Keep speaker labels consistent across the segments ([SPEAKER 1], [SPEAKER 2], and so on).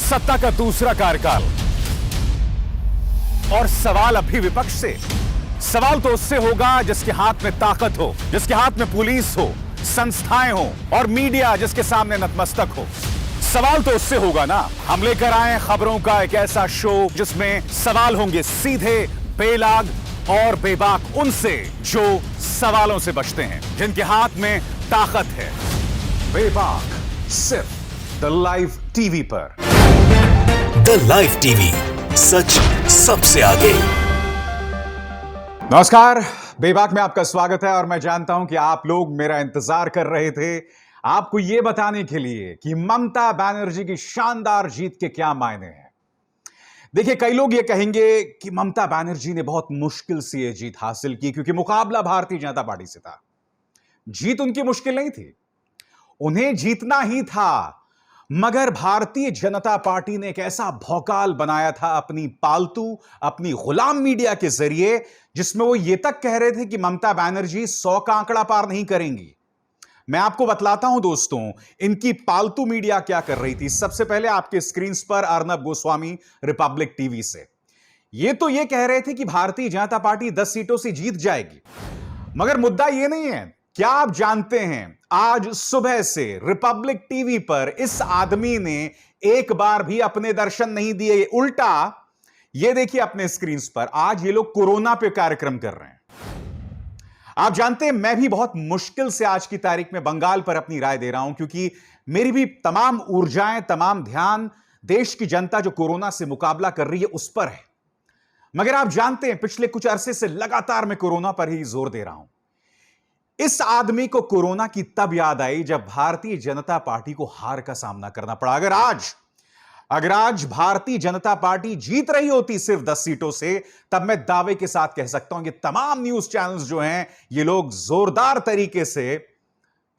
[SPEAKER 1] सत्ता का दूसरा कार्यकाल। और सवाल अब भी विपक्ष से। सवाल तो उससे होगा जिसके हाथ में ताकत हो, जिसके हाथ में पुलिस हो, संस्थाएं हो और मीडिया जिसके सामने नतमस्तक हो। सवाल तो उससे होगा ना। हम लेकर आए खबरों का एक ऐसा शो जिसमें सवाल होंगे सीधे, बेलाग और बेबाक उनसे जो सवालों से बचते हैं, जिनके हाथ में ताकत है। बेबाक सिर्फ द लाइव टीवी पर।
[SPEAKER 2] द लाइव टीवी, सच सबसे आगे।
[SPEAKER 1] नमस्कार, बेबाक में आपका स्वागत है। और मैं जानता हूं कि आप लोग मेरा इंतजार कर रहे थे, आपको यह बताने के लिए कि ममता बनर्जी की शानदार जीत के क्या मायने हैं। देखिए, कई लोग ये कहेंगे कि ममता बनर्जी ने बहुत मुश्किल से यह जीत हासिल की क्योंकि मुकाबला भारतीय जनता पार्टी से था। जीत उनकी मुश्किल नहीं थी, उन्हें जीतना ही था। मगर भारतीय जनता पार्टी ने एक ऐसा भौकाल बनाया था अपनी पालतू, अपनी गुलाम मीडिया के जरिए, जिसमें वो ये तक कह रहे थे कि ममता बनर्जी 100 का आंकड़ा पार नहीं करेंगी। मैं आपको बतलाता हूं दोस्तों, इनकी पालतू मीडिया क्या कर रही थी। सबसे पहले आपके स्क्रीन पर अर्नब गोस्वामी रिपब्लिक टीवी से ये कह रहे थे कि भारतीय जनता पार्टी 10 सीटों से जीत जाएगी। मगर मुद्दा यह नहीं है। क्या आप जानते हैं, आज सुबह से रिपब्लिक टीवी पर इस आदमी ने एक बार भी अपने दर्शन नहीं दिए। उल्टा ये देखिए अपने स्क्रीन पर, आज ये लोग कोरोना पे कार्यक्रम कर रहे हैं। आप जानते हैं, मैं भी बहुत मुश्किल से आज की तारीख में बंगाल पर अपनी राय दे रहा हूं, क्योंकि मेरी भी तमाम ऊर्जाएं, तमाम ध्यान देश की जनता जो कोरोना से मुकाबला कर रही है उस पर है। मगर आप जानते हैं, पिछले कुछ अरसे से लगातार मैं कोरोना पर ही जोर दे रहा हूं। इस आदमी को कोरोना की तब याद आई जब भारतीय जनता पार्टी को हार का सामना करना पड़ा। अगर आज भारतीय जनता पार्टी जीत रही होती सिर्फ 10 सीटों से, तब मैं दावे के साथ कह सकता हूं कि तमाम न्यूज चैनल्स जो हैं, ये लोग जोरदार तरीके से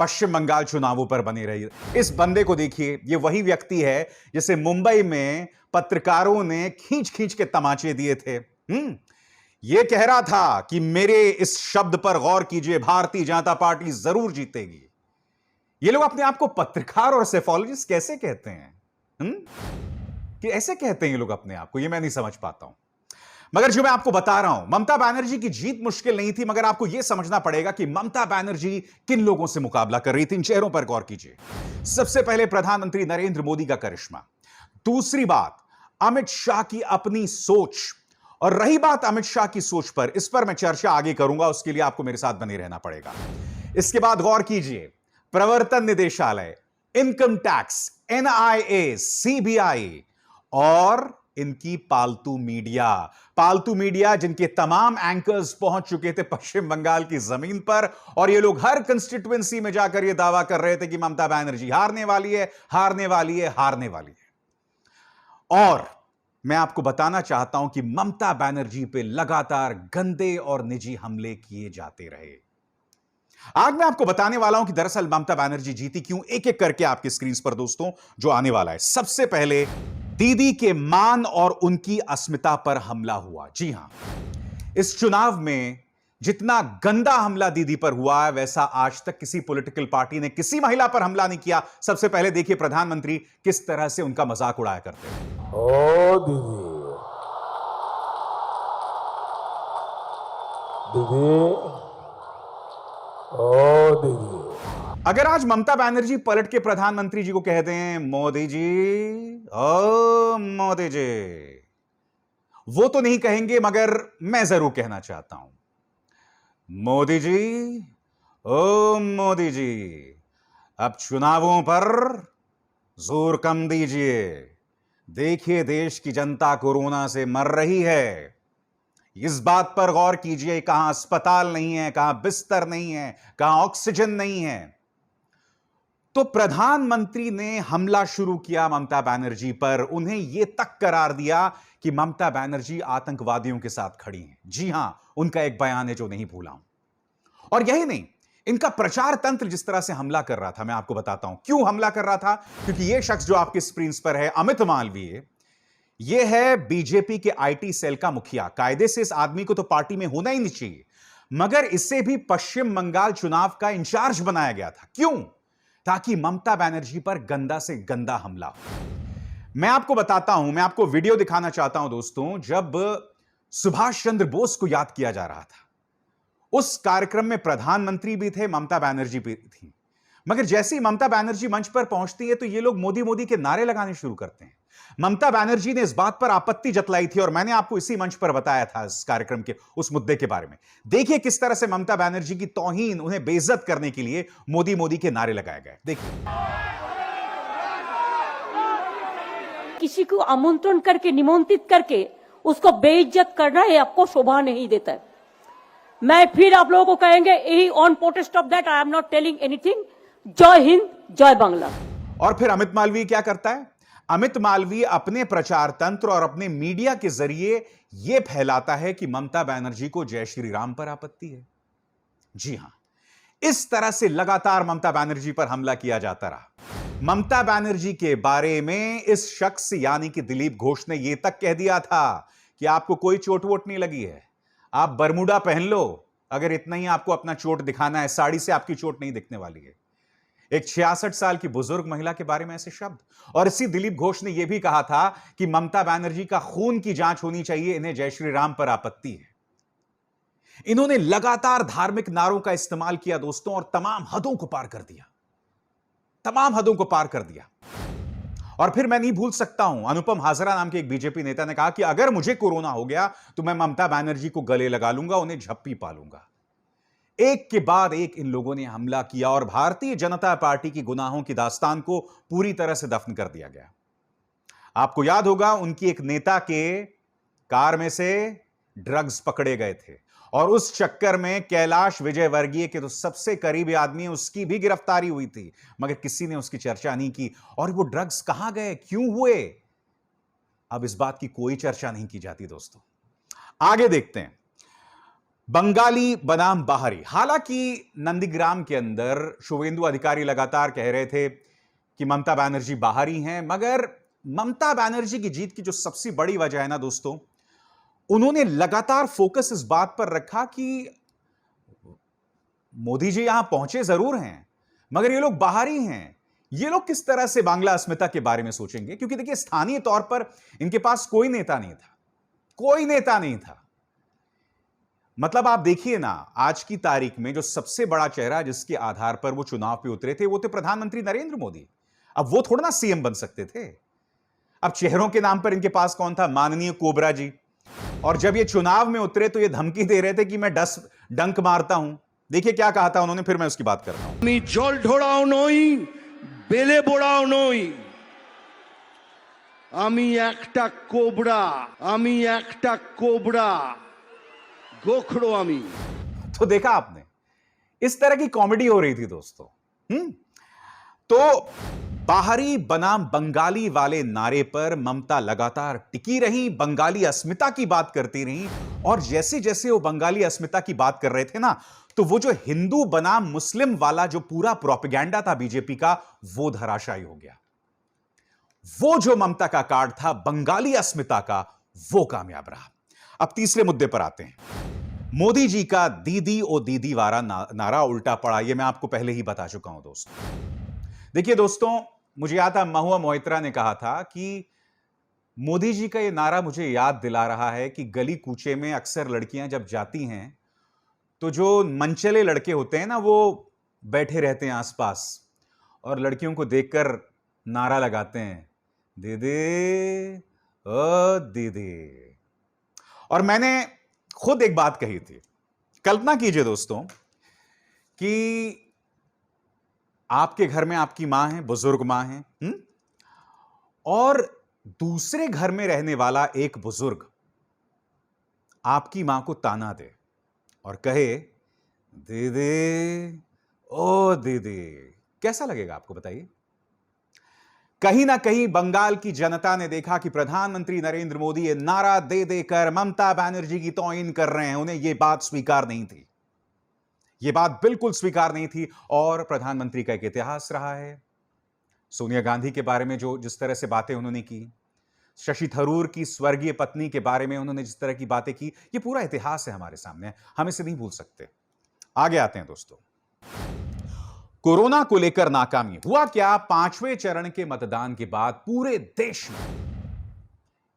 [SPEAKER 1] पश्चिम बंगाल चुनावों पर बने रही। इस बंदे को देखिए, ये वही व्यक्ति है जिसे मुंबई में पत्रकारों ने खींच खींच के तमाचे दिए थे। यह कह रहा था कि मेरे इस शब्द पर गौर कीजिए, भारतीय जनता पार्टी जरूर जीतेगी। ये लोग अपने आप को पत्रकार और सेफोलॉजिस्ट कैसे कहते हैं? कि ऐसे कहते हैं ये लोग अपने आप को, ये मैं नहीं समझ पाता हूं। मगर जो मैं आपको बता रहा हूं, ममता बनर्जी की जीत मुश्किल नहीं थी। मगर आपको यह समझना पड़ेगा कि ममता बनर्जी किन लोगों से मुकाबला कर रही थी। इन चेहरों पर गौर कीजिए। सबसे पहले प्रधानमंत्री नरेंद्र मोदी का करिश्मा। दूसरी बात, अमित शाह की अपनी सोच। और रही बात अमित शाह की सोच पर, इस पर मैं चर्चा आगे करूंगा, उसके लिए आपको मेरे साथ बने रहना पड़ेगा। इसके बाद गौर कीजिए, प्रवर्तन निदेशालय, इनकम टैक्स, एनआईए, सीबीआई और इनकी पालतू मीडिया जिनके तमाम एंकर्स पहुंच चुके थे पश्चिम बंगाल की जमीन पर। और ये लोग हर कंस्टिट्यूएंसी में जाकर यह दावा कर रहे थे कि ममता बनर्जी हारने वाली है, हारने वाली है, हारने वाली है। और मैं आपको बताना चाहता हूं कि ममता बनर्जी पे लगातार गंदे और निजी हमले किए जाते रहे। आज मैं आपको बताने वाला हूं कि दरअसल ममता बनर्जी जीती क्यों, एक एक करके आपकी स्क्रीन पर दोस्तों जो आने वाला है। सबसे पहले दीदी के मान और उनकी अस्मिता पर हमला हुआ। जी हां, इस चुनाव में जितना गंदा हमला दीदी पर हुआ है, वैसा आज तक किसी पॉलिटिकल पार्टी ने किसी महिला पर हमला नहीं किया। सबसे पहले देखिए प्रधानमंत्री किस तरह से उनका मजाक उड़ाया करते हैं।
[SPEAKER 3] ओ दीदी, ओ दीदी।
[SPEAKER 1] अगर आज ममता बनर्जी पलट के प्रधानमंत्री जी को कहते हैं मोदी जी, ओ मोदी जी, वो तो नहीं कहेंगे, मगर मैं जरूर कहना चाहता हूं, मोदी जी, ओ मोदी जी, अब चुनावों पर जोर कम दीजिए। देखिए, देश की जनता कोरोना से मर रही है। इस बात पर गौर कीजिए, कहां अस्पताल नहीं है, कहां बिस्तर नहीं है, कहां ऑक्सीजन नहीं है। तो प्रधानमंत्री ने हमला शुरू किया ममता बनर्जी पर। उन्हें यह तक करार दिया कि ममता बनर्जी आतंकवादियों के साथ खड़ी हैं। जी हां, उनका एक बयान है जो नहीं भूला हूं। और यही नहीं, इनका प्रचार तंत्र जिस तरह से हमला कर रहा था, मैं आपको बताता हूं क्यों हमला कर रहा था। क्योंकि यह शख्स जो आपके स्क्रीन पर है, अमित मालवीय, यह है बीजेपी के आईटी सेल का मुखिया। कायदे से इस आदमी को तो पार्टी में होना ही नहीं चाहिए, मगर इसे भी पश्चिम बंगाल चुनाव का इंचार्ज बनाया गया था। क्यों? ताकि ममता बनर्जी पर गंदा से गंदा हमला हो। मैं आपको बताता हूं, मैं आपको वीडियो दिखाना चाहता हूं दोस्तों, जब सुभाष चंद्र बोस को याद किया जा रहा था। उस कार्यक्रम में प्रधानमंत्री भी थे, ममता बनर्जी भी थी। मगर जैसे ही ममता बनर्जी मंच पर पहुंचती है तो ये लोग मोदी मोदी के नारे लगाने शुरू करते हैं। ममता बनर्जी ने इस बात पर आपत्ति जतलाई थी और मैंने आपको इसी मंच पर बताया था इस कार्यक्रम के उस मुद्दे के बारे में। देखिए किस तरह से ममता बनर्जी की तौहीन, उन्हें बेइज्जत करने के लिए मोदी मोदी के नारे लगाए गए। देखिए।
[SPEAKER 4] किसी को आमंत्रण करके, निमंत्रित करके उसको बेइज्जत करना ये आपको शोभा नहीं देता है। मैं फिर आप लोगों को कहेंगे, यही on protest of that I am not telling anything. जय हिंद, जय बांग्ला।
[SPEAKER 1] और फिर अमित मालवीय क्या करता है? अमित मालवीय अपने प्रचार तंत्र और अपने मीडिया के जरिए यह फैलाता है कि ममता बनर्जी को जय श्री राम पर आपत्ति है। जी हां, इस तरह से लगातार ममता बनर्जी पर हमला किया जाता रहा। ममता बनर्जी के बारे में इस शख्स यानी कि दिलीप घोष ने यह तक कह दिया था कि आपको कोई चोट वोट नहीं लगी है, आप बरमूडा पहन लो, अगर इतना ही आपको अपना चोट दिखाना है, साड़ी से आपकी चोट नहीं दिखने वाली है। एक 66 साल की बुजुर्ग महिला के बारे में ऐसे शब्द। और इसी दिलीप घोष ने यह भी कहा था कि ममता बनर्जी का खून की जांच होनी चाहिए, इन्हें जय श्री राम पर आपत्ति है। इन्होंने लगातार धार्मिक नारों का इस्तेमाल किया दोस्तों और तमाम हदों को पार कर दिया, तमाम हदों को पार कर दिया। और फिर मैं नहीं भूल सकता हूं, अनुपम हाजरा नाम के एक बीजेपी नेता ने कहा कि अगर मुझे कोरोना हो गया तो मैं ममता बनर्जी को गले लगा लूंगा, उन्हें झप्पी पालूंगा। एक के बाद एक इन लोगों ने हमला किया और भारतीय जनता पार्टी की गुनाहों की दास्तान को पूरी तरह से दफन कर दिया गया। आपको याद होगा, उनकी एक नेता के कार में से ड्रग्स पकड़े गए थे और उस चक्कर में कैलाश विजयवर्गीय के तो सबसे करीबी आदमी, उसकी भी गिरफ्तारी हुई थी, मगर किसी ने उसकी चर्चा नहीं की। और वो ड्रग्स कहां गए, क्यों हुए, अब इस बात की कोई चर्चा नहीं की जाती दोस्तों। आगे देखते हैं। बंगाली बनाम बाहरी। हालांकि नंदीग्राम के अंदर शुभेंदु अधिकारी लगातार कह रहे थे कि ममता बनर्जी बाहरी हैं, मगर ममता बनर्जी की जीत की जो सबसे बड़ी वजह है ना दोस्तों, उन्होंने लगातार फोकस इस बात पर रखा कि मोदी जी यहां पहुंचे जरूर हैं, मगर ये लोग बाहरी हैं। ये लोग किस तरह से बांग्ला अस्मिता के बारे में सोचेंगे? क्योंकि देखिए, स्थानीय तौर पर इनके पास कोई नेता नहीं था, कोई नेता नहीं था। मतलब आप देखिए ना, आज की तारीख में जो सबसे बड़ा चेहरा जिसके आधार पर वो चुनाव पे उतरे थे, वो थे प्रधानमंत्री नरेंद्र मोदी। अब वो थोड़ा ना सीएम बन सकते थे। अब चेहरों के नाम पर इनके पास कौन था? माननीय कोबरा जी। और जब ये चुनाव में उतरे तो ये धमकी दे रहे थे कि मैं डंक मारता हूं। देखिए क्या कहा था उन्होंने, फिर मैं उसकी बात करता हूं।
[SPEAKER 5] जल ढोड़ाओ नई, बेले बोड़ाओ नई, आमी एकटा कोबरा, आमी एकटा कोबरा, गोखड़ो आमी।
[SPEAKER 1] तो देखा आपने, इस तरह की कॉमेडी हो रही थी दोस्तों। तो बाहरी बनाम बंगाली वाले नारे पर ममता लगातार टिकी रही, बंगाली अस्मिता की बात करती रही। और जैसे जैसे वो बंगाली अस्मिता की बात कर रहे थे ना, तो वो जो हिंदू बनाम मुस्लिम वाला जो पूरा प्रोपेगेंडा था बीजेपी का, वो धराशायी हो गया। वो जो ममता का कार्ड था बंगाली अस्मिता का, वो कामयाब रहा। अब तीसरे मुद्दे पर आते हैं। मोदी जी का दीदी ओ दीदी वाला नारा उल्टा पड़ा, यह मैं आपको पहले ही बता चुका हूं दोस्तों। देखिए दोस्तों, मुझे याद था महुआ मोइत्रा ने कहा था कि मोदी जी का यह नारा मुझे याद दिला रहा है कि गली कूचे में अक्सर लड़कियां जब जाती हैं तो जो मनचले लड़के होते हैं ना, वो बैठे रहते हैं आसपास और लड़कियों को देखकर नारा लगाते हैं, दीदी ओ दीदी। और मैंने खुद एक बात कही थी, कल्पना कीजिए दोस्तों कि आपके घर में आपकी मां है, बुजुर्ग मां है, और दूसरे घर में रहने वाला एक बुजुर्ग आपकी मां को ताना दे और कहे, दीदी ओ दीदी। कैसा लगेगा आपको बताइए? कहीं ना कहीं बंगाल की जनता ने देखा कि प्रधानमंत्री नरेंद्र मोदी ये नारा दे देकर ममता बनर्जी की तौहीन कर रहे हैं। उन्हें यह बात स्वीकार नहीं थी, यह बात बिल्कुल स्वीकार नहीं थी। और प्रधानमंत्री का एक इतिहास रहा है। सोनिया गांधी के बारे में जो जिस तरह से बातें उन्होंने की, शशि थरूर की स्वर्गीय पत्नी के बारे में उन्होंने जिस तरह की बातें की, यह पूरा इतिहास है हमारे सामने, हम इसे नहीं भूल सकते। आगे आते हैं दोस्तों। कोरोना को लेकर नाकामी। हुआ क्या, 5वें चरण के मतदान के बाद पूरे देश में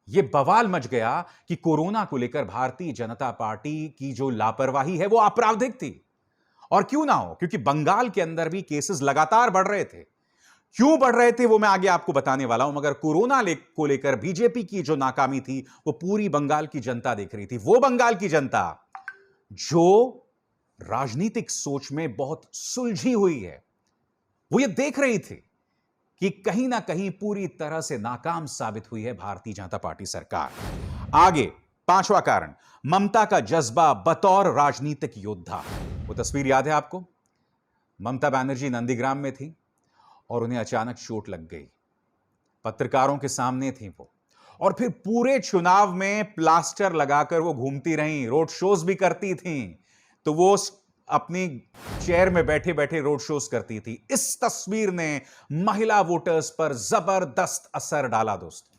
[SPEAKER 1] यह बवाल मच गया कि कोरोना को लेकर भारतीय जनता पार्टी की जो लापरवाही है वो आपराधिक थी। और क्यों ना हो, क्योंकि बंगाल के अंदर भी केसेस लगातार बढ़ रहे थे। क्यों बढ़ रहे थे वो मैं आगे आपको बताने वाला हूं, मगर कोरोना को लेकर बीजेपी की जो नाकामी थी वो पूरी बंगाल की जनता देख रही थी। वो बंगाल की जनता जो राजनीतिक सोच में बहुत सुलझी हुई है, वो ये देख रही थी कि कहीं ना कहीं पूरी तरह से नाकाम साबित हुई है भारतीय जनता पार्टी सरकार। आगे 5वां कारण, ममता का जज्बा बतौर राजनीतिक योद्धा। वो तस्वीर याद है आपको? ममता बनर्जी नंदीग्राम में थी और उन्हें अचानक चोट लग गई। पत्रकारों के सामने थी वो, और फिर पूरे चुनाव में प्लास्टर लगाकर वो घूमती रहीं, रोड शोज भी करती थीं। तो वो अपनी चेयर में बैठे बैठे रोड शोज करती थी। इस तस्वीर ने महिला वोटर्स पर जबरदस्त असर डाला दोस्तों,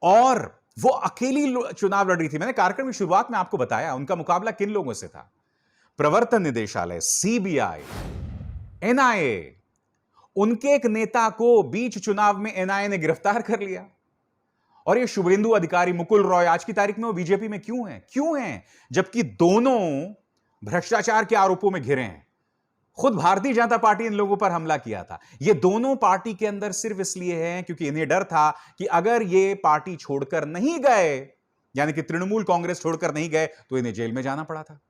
[SPEAKER 1] और वो अकेली चुनाव लड़ रही थी। मैंने कार्यक्रम की शुरुआत में आपको बताया उनका मुकाबला किन लोगों से था। प्रवर्तन निदेशालय, सीबीआई, एनआईए, उनके एक नेता को बीच चुनाव में एनआईए ने गिरफ्तार कर लिया। और ये शुभेंदु अधिकारी, मुकुल रॉय, आज की तारीख में वो बीजेपी में क्यों हैं? जबकि दोनों भ्रष्टाचार के आरोपों में घिरे हैं। खुद भारतीय जनता पार्टी इन लोगों पर हमला किया था। ये दोनों पार्टी के अंदर सिर्फ इसलिए हैं क्योंकि इन्हें डर था कि अगर ये पार्टी छोड़कर नहीं गए, यानी कि तृणमूल कांग्रेस छोड़कर नहीं गए, तो इन्हें जेल में जाना पड़ा था।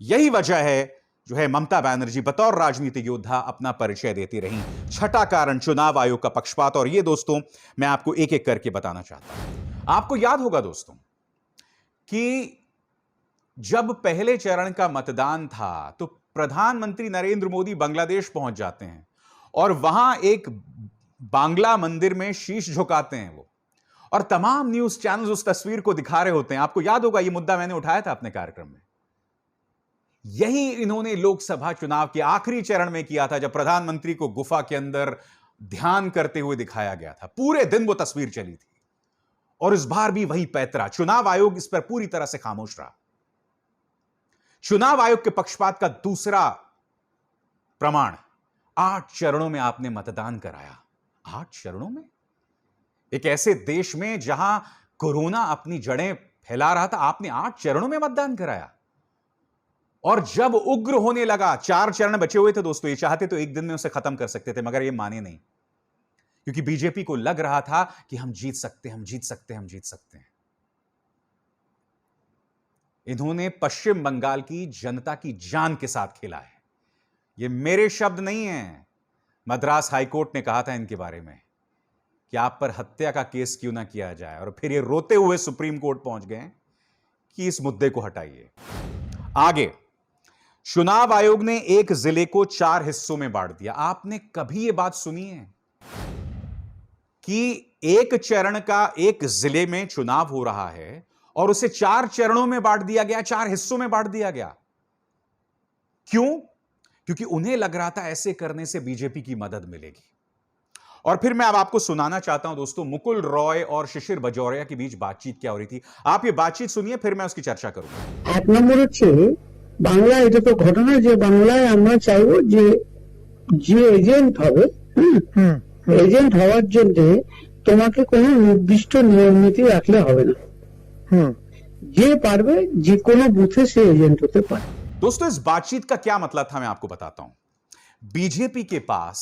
[SPEAKER 1] यही वजह है जो है ममता बनर्जी बतौर राजनीतिक योद्धा अपना परिचय देती रही। छठा कारण, चुनाव आयोग का पक्षपात। और ये दोस्तों मैं आपको एक एक करके बताना चाहता हूं। आपको याद होगा दोस्तों कि जब पहले चरण का मतदान था तो प्रधानमंत्री नरेंद्र मोदी बांग्लादेश पहुंच जाते हैं और वहां एक बांग्ला मंदिर में शीश झुकाते हैं वो, और तमाम न्यूज चैनल्स उस तस्वीर को दिखा रहे होते हैं। आपको याद होगा, यह मुद्दा मैंने उठाया था अपने कार्यक्रम में। यही इन्होंने लोकसभा चुनाव के आखिरी चरण में किया था, जब प्रधानमंत्री को गुफा के अंदर ध्यान करते हुए दिखाया गया था। पूरे दिन वो तस्वीर चली थी, और इस बार भी वही पैतरा। चुनाव आयोग इस पर पूरी तरह से खामोश रहा। चुनाव आयोग के पक्षपात का दूसरा प्रमाण, 8 चरणों में आपने मतदान कराया। 8 चरणों में? एक ऐसे देश में जहां कोरोना अपनी जड़ें फैला रहा था, आपने 8 चरणों में मतदान कराया। और जब उग्र होने लगा, 4 चरण बचे हुए थे दोस्तों, ये चाहते तो एक दिन में उसे खत्म कर सकते थे, मगर ये माने नहीं, क्योंकि बीजेपी को लग रहा था कि हम जीत सकते हैं। इन्होंने पश्चिम बंगाल की जनता की जान के साथ खेला है। ये मेरे शब्द नहीं हैं। मद्रास हाईकोर्ट ने कहा था इनके बारे में कि आप पर हत्या का केस क्यों ना किया जाए, और फिर ये रोते हुए सुप्रीम कोर्ट पहुंच गए कि इस मुद्दे को हटाइए। आगे, चुनाव आयोग ने एक जिले को 4 हिस्सों में बांट दिया। आपने कभी यह बात सुनी है कि एक चरण का एक जिले में चुनाव हो रहा है और उसे 4 चरणों में बांट दिया गया, 4 हिस्सों में बांट दिया गया? क्यों? क्योंकि उन्हें लग रहा था ऐसे करने से बीजेपी की मदद मिलेगी। और फिर मैं अब आपको सुनाना चाहता हूं दोस्तों, मुकुल रॉय और शिशिर बजौरिया के बीच बातचीत क्या हो रही थी। आप ये बातचीत सुनिए, फिर मैं उसकी चर्चा करूंगा।
[SPEAKER 6] 8 নম্বর হচ্ছে বাংলায় এটা তো ঘটনা যে বাংলায় আমরা চাইবো যে এজেন্ট হবে, এজেন্ট হওয়ার জন্য তোমাকে কোনো নির্দিষ্ট নিয়ম নীতি রাখলে হবে না, যে পারবে যে কোনো বুথে সে এজেন্ট হতে পারে।
[SPEAKER 1] दोस्तों, इस बातचीत का क्या मतलब था मैं आपको बताता हूं। बीजेपी के पास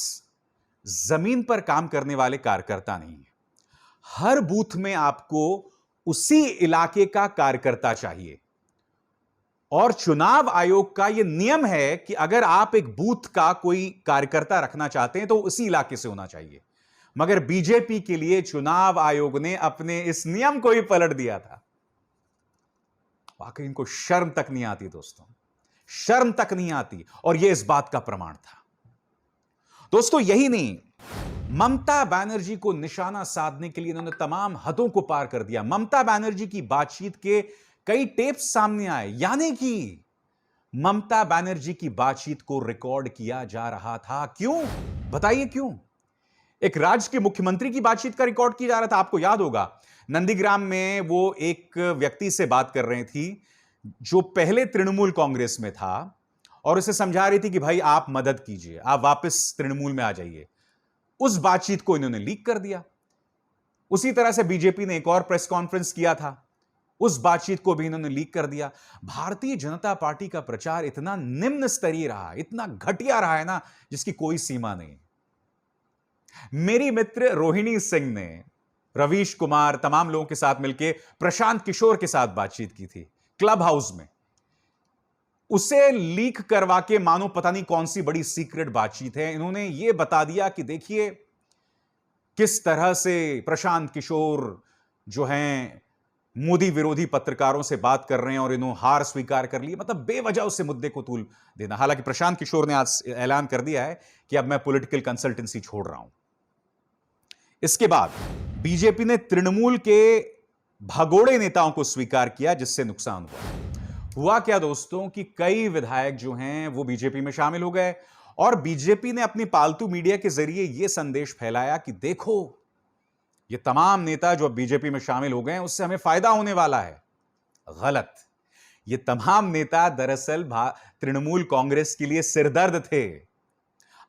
[SPEAKER 1] जमीन पर काम करने वाले कार्यकर्ता नहीं है। हर बूथ में आपको उसी इलाके का कार्यकर्ता चाहिए, और चुनाव आयोग का यह नियम है कि अगर आप एक बूथ का कोई कार्यकर्ता रखना चाहते हैं तो उसी इलाके से होना चाहिए। मगर बीजेपी के लिए चुनाव आयोग ने अपने इस नियम को ही पलट दिया था। वाकई इनको शर्म तक नहीं आती दोस्तों, शर्म तक नहीं आती, और यह इस बात का प्रमाण था। दोस्तों, यही नहीं, ममता बनर्जी को निशाना साधने के लिए इन्होंने तमाम हदों को पार कर दिया। ममता बनर्जी की बातचीत के कई टेप्स सामने आए, यानी कि ममता बनर्जी की बातचीत को रिकॉर्ड किया जा रहा था। क्यों? बताइए क्यों? एक राज्य के मुख्यमंत्री की बातचीत का रिकॉर्ड किया जा रहा था। आपको याद होगा, नंदीग्राम में वो एक व्यक्ति से बात कर रही थी जो पहले तृणमूल कांग्रेस में था, और उसे समझा रही थी कि भाई आप मदद कीजिए, आप वापस तृणमूल में आ जाइए। उस बातचीत को इन्होंने लीक कर दिया। उसी तरह से बीजेपी ने एक और प्रेस कॉन्फ्रेंस किया था, उस बातचीत को भी इन्होंने लीक कर दिया। भारतीय जनता पार्टी का प्रचार इतना निम्न स्तरीय रहा, इतना घटिया रहा है ना, जिसकी कोई सीमा नहीं। मेरी मित्र रोहिणी सिंह ने रवीश कुमार तमाम लोगों के साथ मिलकर प्रशांत किशोर के साथ बातचीत की थी क्लब हाउस में। उसे लीक करवा के मानो पता नहीं कौन सी बड़ी सीक्रेट बातचीत है, इन्होंने यह बता दिया कि देखिए किस तरह से प्रशांत किशोर जो हैं मोदी विरोधी पत्रकारों से बात कर रहे हैं और इन्होंने हार स्वीकार कर ली। मतलब बेवजह उससे मुद्दे को तूल देना। हालांकि प्रशांत किशोर ने आज ऐलान कर दिया है कि अब मैं पॉलिटिकल कंसल्टेंसी छोड़ रहा हूं। इसके बाद बीजेपी ने तृणमूल के भगोड़े नेताओं को स्वीकार किया, जिससे नुकसान हुआ क्या दोस्तों कि कई विधायक जो हैं वो बीजेपी में शामिल हो गए और बीजेपी ने अपनी पालतू मीडिया के जरिए यह संदेश फैलाया कि देखो ये तमाम नेता जो अब बीजेपी में शामिल हो गए हैं उससे हमें फायदा होने वाला है। गलत। ये तमाम नेता दरअसल तृणमूल कांग्रेस के लिए सिरदर्द थे।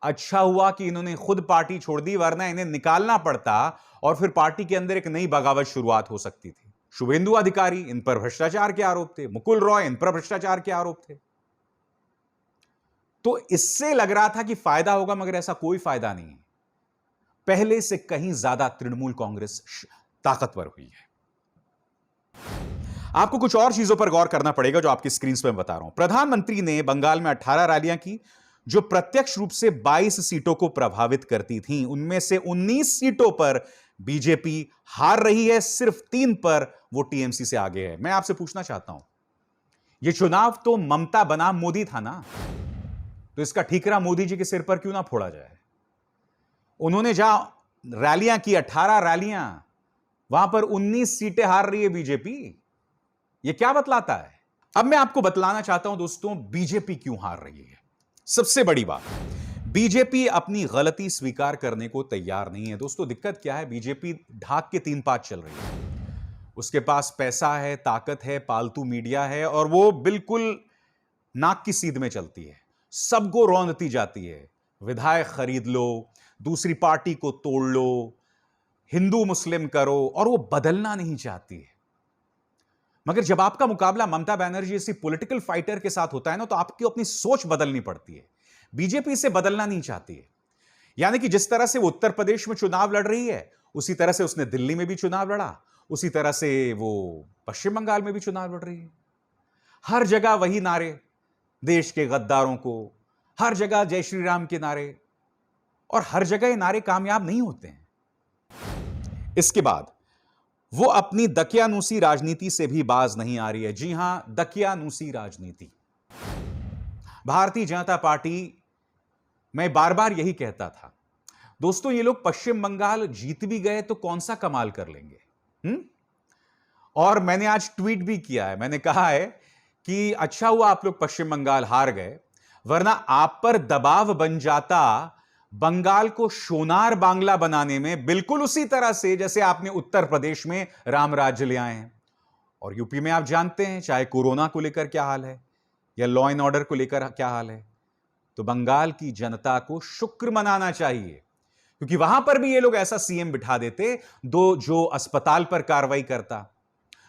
[SPEAKER 1] अच्छा हुआ कि इन्होंने खुद पार्टी छोड़ दी, वरना इन्हें निकालना पड़ता और फिर पार्टी के अंदर एक नई बगावत शुरुआत हो सकती थी। शुभेंदु अधिकारी, इन पर भ्रष्टाचार के आरोप थे। मुकुल रॉय, इन पर भ्रष्टाचार के आरोप थे। तो इससे लग रहा था कि फायदा होगा, मगर ऐसा कोई फायदा नहीं है। पहले से कहीं ज्यादा तृणमूल कांग्रेस ताकतवर हुई है। आपको कुछ और चीजों पर गौर करना पड़ेगा जो आपकी स्क्रीन पर मैं बता रहा हूं। प्रधानमंत्री ने बंगाल में 18 रैलियां की जो प्रत्यक्ष रूप से 22 सीटों को प्रभावित करती थीं। उनमें से 19 सीटों पर बीजेपी हार रही है, सिर्फ 3 पर वो टीएमसी से आगे है। मैं आपसे पूछना चाहता हूं, यह चुनाव तो ममता बनाम मोदी था ना, तो इसका ठीकरा मोदी जी के सिर पर क्यों ना फोड़ा जाए? उन्होंने जहां रैलियां की 18 रैलियां, वहां पर 19 सीटें हार रही है बीजेपी। यह क्या बतलाता है? अब मैं आपको बतलाना चाहता हूं दोस्तों बीजेपी क्यों हार रही है। सबसे बड़ी बात, बीजेपी अपनी गलती स्वीकार करने को तैयार नहीं है। दोस्तों दिक्कत क्या है, बीजेपी ढाक के 3 पात चल रही है। उसके पास पैसा है, ताकत है, पालतू मीडिया है और वो बिल्कुल नाक की सीध में चलती है, सबको रौंदती जाती है। विधायक खरीद लो, दूसरी पार्टी को तोड़ लो, हिंदू मुस्लिम करो, और वो बदलना नहीं चाहती है। मगर जब आपका मुकाबला ममता बनर्जी जैसी पॉलिटिकल फाइटर के साथ होता है ना, तो आपकी अपनी सोच बदलनी पड़ती है। बीजेपी इसे बदलना नहीं चाहती है। यानी कि जिस तरह से वो उत्तर प्रदेश में चुनाव लड़ रही है, उसी तरह से उसने दिल्ली में भी चुनाव लड़ा, उसी तरह से वो पश्चिम बंगाल में भी चुनाव लड़ रही है। हर जगह वही नारे, देश के गद्दारों को, हर जगह जय श्री राम के नारे, और हर जगह ये नारे कामयाब नहीं होते हैं। इसके बाद वो अपनी दकियानूसी राजनीति से भी बाज नहीं आ रही है। जी हां, दकियानूसी राजनीति। भारतीय जनता पार्टी, मैं बार बार यही कहता था दोस्तों, ये लोग पश्चिम बंगाल जीत भी गए तो कौन सा कमाल कर लेंगे। और मैंने आज ट्वीट भी किया है, मैंने कहा है कि अच्छा हुआ आप लोग पश्चिम बंगाल हार गए, वरना आप पर दबाव बन जाता बंगाल को सोनार बांग्ला बनाने में, बिल्कुल उसी तरह से जैसे आपने उत्तर प्रदेश में राम राज्य ले आए हैं। और यूपी में आप जानते हैं चाहे कोरोना को लेकर क्या हाल है या लॉ एंड ऑर्डर को लेकर क्या हाल है। तो बंगाल की जनता को शुक्र मनाना चाहिए, क्योंकि वहां पर भी ये लोग ऐसा सीएम बिठा देते जो अस्पताल पर कार्रवाई करता,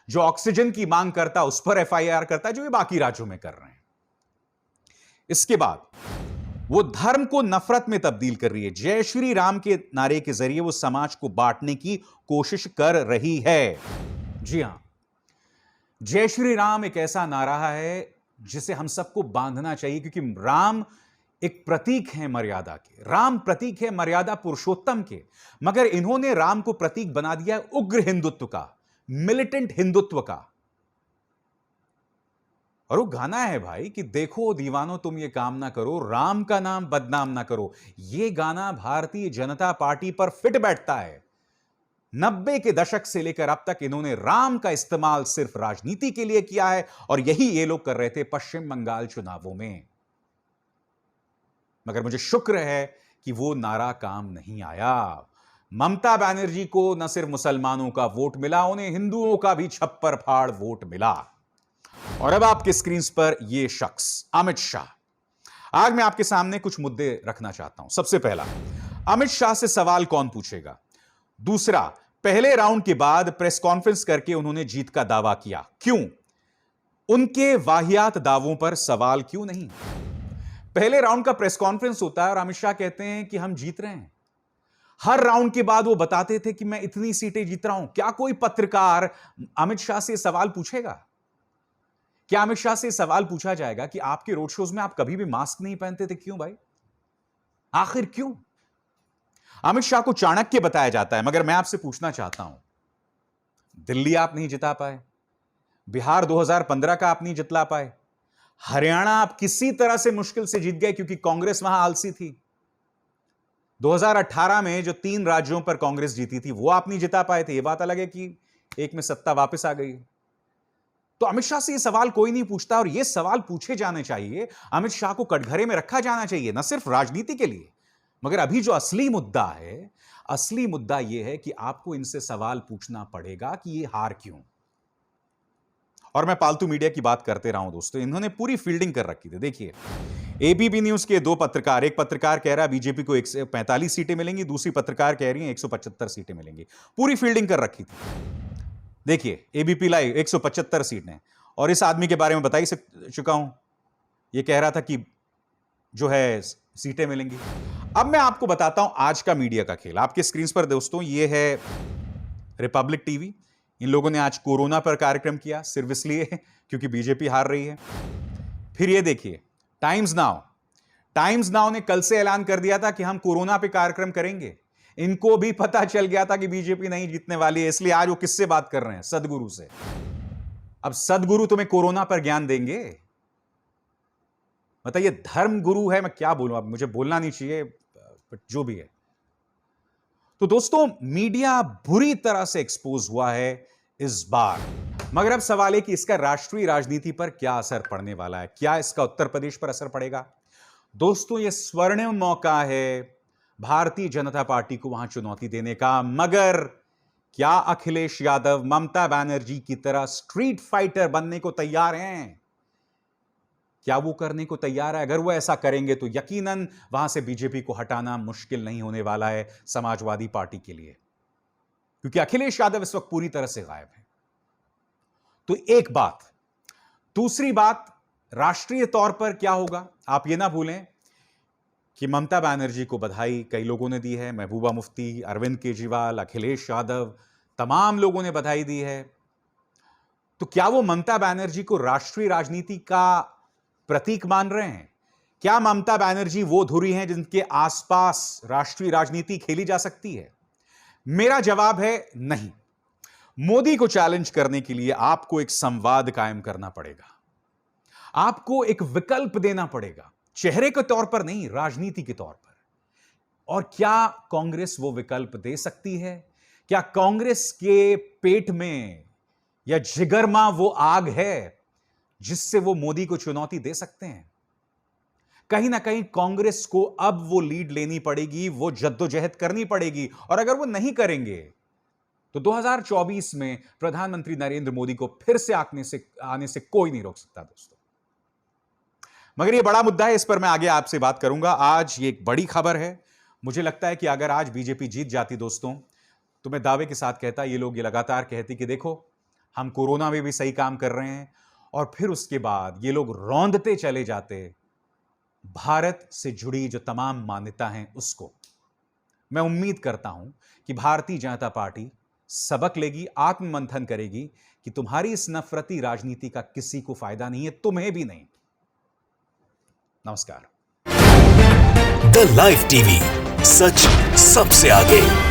[SPEAKER 1] जो ऑक्सीजन की मांग करता उस पर एफआईआर करता, जो ये बाकी राज्यों में कर रहे हैं। इसके बाद वो धर्म को नफरत में तब्दील कर रही है। जय श्री राम के नारे के जरिए वो समाज को बांटने की कोशिश कर रही है। जी हां, जय श्री राम एक ऐसा नारा है जिसे हम सबको बांधना चाहिए, क्योंकि राम एक प्रतीक है मर्यादा के, राम प्रतीक है मर्यादा पुरुषोत्तम के। मगर इन्होंने राम को प्रतीक बना दिया है उग्र हिंदुत्व का, मिलिटेंट हिंदुत्व का। और वो गाना है भाई कि देखो दीवानो तुम ये काम ना करो, राम का नाम बदनाम ना करो। ये गाना भारतीय जनता पार्टी पर फिट बैठता है। 90 के दशक से लेकर अब तक इन्होंने राम का इस्तेमाल सिर्फ राजनीति के लिए किया है, और यही ये लोग कर रहे थे पश्चिम बंगाल चुनावों में। मगर मुझे शुक्र है कि वो नारा काम नहीं आया। ममता बनर्जी को न सिर्फ मुसलमानों का वोट मिला, उन्हें हिंदुओं का भी छप्पर फाड़ वोट मिला। और अब आपके स्क्रीन पर यह शख्स अमित शाह, आज मैं आपके सामने कुछ मुद्दे रखना चाहता हूं। सबसे पहला, अमित शाह से सवाल कौन पूछेगा? दूसरा, पहले राउंड के बाद प्रेस कॉन्फ्रेंस करके उन्होंने जीत का दावा किया, क्यों? उनके वाहियात दावों पर सवाल क्यों नहीं? पहले राउंड का प्रेस कॉन्फ्रेंस होता है और अमित शाह कहते हैं कि हम जीत रहे हैं। हर राउंड के बाद वो बताते थे कि मैं इतनी सीटें जीत रहा हूं। क्या कोई पत्रकार अमित शाह से सवाल पूछेगा? क्या अमित शाह से सवाल पूछा जाएगा कि आपके रोड शोज में आप कभी भी मास्क नहीं पहनते थे, क्यों भाई? आखिर क्यों? अमित शाह को चाणक्य बताया जाता है, मगर मैं आपसे पूछना चाहता हूं, दिल्ली आप नहीं जिता पाए, बिहार 2015 का आप नहीं जितला पाए, हरियाणा आप किसी तरह से मुश्किल से जीत गए क्योंकि कांग्रेस वहां आलसी थी। 2018 में जो 3 राज्यों पर कांग्रेस जीती थी वो आप नहीं जिता पाए थे। यह बात अलग है कि एक में सत्ता वापस आ गई। तो अमित शाह से यह सवाल कोई नहीं पूछता और यह सवाल पूछे जाने चाहिए। अमित शाह को कटघरे में रखा जाना चाहिए, न सिर्फ राजनीति के लिए, मगर अभी जो असली मुद्दा है, असली मुद्दा यह है कि आपको इनसे सवाल पूछना पड़ेगा कि यह हार क्यों। और मैं पालतू मीडिया की बात करते रहा हूं दोस्तों, इन्होंने पूरी फील्डिंग कर रखी थी। देखिए, एबीपी न्यूज के 2 पत्रकार, एक पत्रकार कह रहा है बीजेपी को 145 सीटें मिलेंगी, दूसरी पत्रकार कह रही है 175 सीटें मिलेंगी। पूरी फील्डिंग कर रखी थी। देखिए, एबीपी लाइव 175 सीटें, और इस आदमी के बारे में बता ही चुका हूं, यह कह रहा था कि जो है सीटें मिलेंगी। अब मैं आपको बताता हूं आज का मीडिया का खेल। आपके स्क्रीन पर दोस्तों यह है रिपब्लिक टीवी। इन लोगों ने आज कोरोना पर कार्यक्रम किया, सिर्फ इसलिए क्योंकि बीजेपी हार रही है। फिर ये देखिए, टाइम्स नाउ ने कल से ऐलान कर दिया था कि हम कोरोना पे कार्यक्रम करेंगे। इनको भी पता चल गया था कि बीजेपी नहीं जीतने वाली है, इसलिए आज वो किससे बात कर रहे हैं? सदगुरु से। अब सदगुरु तुम्हें कोरोना पर ज्ञान देंगे? मतलब ये धर्म गुरु है, मैं क्या बोलूं, अब मुझे बोलना नहीं चाहिए, बट जो भी है। तो दोस्तों, मीडिया बुरी तरह से एक्सपोज हुआ है इस बार, मगर अब सवाल है कि इसका राष्ट्रीय राजनीति पर क्या असर पड़ने वाला है। क्या इसका उत्तर प्रदेश पर असर पड़ेगा? दोस्तों, यह स्वर्णिम मौका है भारतीय जनता पार्टी को वहां चुनौती देने का, मगर क्या अखिलेश यादव ममता बनर्जी की तरह स्ट्रीट फाइटर बनने को तैयार हैं? क्या वो करने को तैयार है? अगर वो ऐसा करेंगे तो यकीनन वहां से बीजेपी को हटाना मुश्किल नहीं होने वाला है समाजवादी पार्टी के लिए, क्योंकि अखिलेश यादव इस वक्त पूरी तरह से गायब है। तो एक बात। दूसरी बात, राष्ट्रीय तौर पर क्या होगा? आप ये ना भूलें कि ममता बनर्जी को बधाई कई लोगों ने दी है, महबूबा मुफ्ती, अरविंद केजरीवाल, अखिलेश यादव, तमाम लोगों ने बधाई दी है। तो क्या वो ममता बनर्जी को राष्ट्रीय राजनीति का प्रतीक मान रहे हैं? क्या ममता बनर्जी वो धुरी हैं जिनके आसपास राष्ट्रीय राजनीति खेली जा सकती है? मेरा जवाब है नहीं। मोदी को चैलेंज करने के लिए आपको एक संवाद कायम करना पड़ेगा, आपको एक विकल्प देना पड़ेगा, चेहरे के तौर पर नहीं, राजनीति के तौर पर। और क्या कांग्रेस वो विकल्प दे सकती है? क्या कांग्रेस के पेट में या जिगर में वो आग है जिससे वो मोदी को चुनौती दे सकते हैं? कहीं ना कहीं कांग्रेस को अब वो लीड लेनी पड़ेगी, वो जद्दोजहद करनी पड़ेगी, और अगर वो नहीं करेंगे तो 2024 में प्रधानमंत्री नरेंद्र मोदी को फिर से आने से कोई नहीं रोक सकता दोस्तों। मगर ये बड़ा मुद्दा है, इस पर मैं आगे आपसे बात करूंगा। आज ये एक बड़ी खबर है। मुझे लगता है कि अगर आज बीजेपी जीत जाती दोस्तों, तो मैं दावे के साथ कहता, ये लोग ये लगातार कहते कि देखो हम कोरोना में भी सही काम कर रहे हैं, और फिर उसके बाद ये लोग रौंदते चले जाते भारत से जुड़ी जो तमाम मान्यता हैं उसको। मैं उम्मीद करता हूं कि भारतीय जनता पार्टी सबक लेगी, आत्ममंथन करेगी कि तुम्हारी इस नफरती राजनीति का किसी को फायदा नहीं है, तुम्हें भी नहीं। नमस्कार।
[SPEAKER 2] द लाइव टीवी, सच सबसे आगे।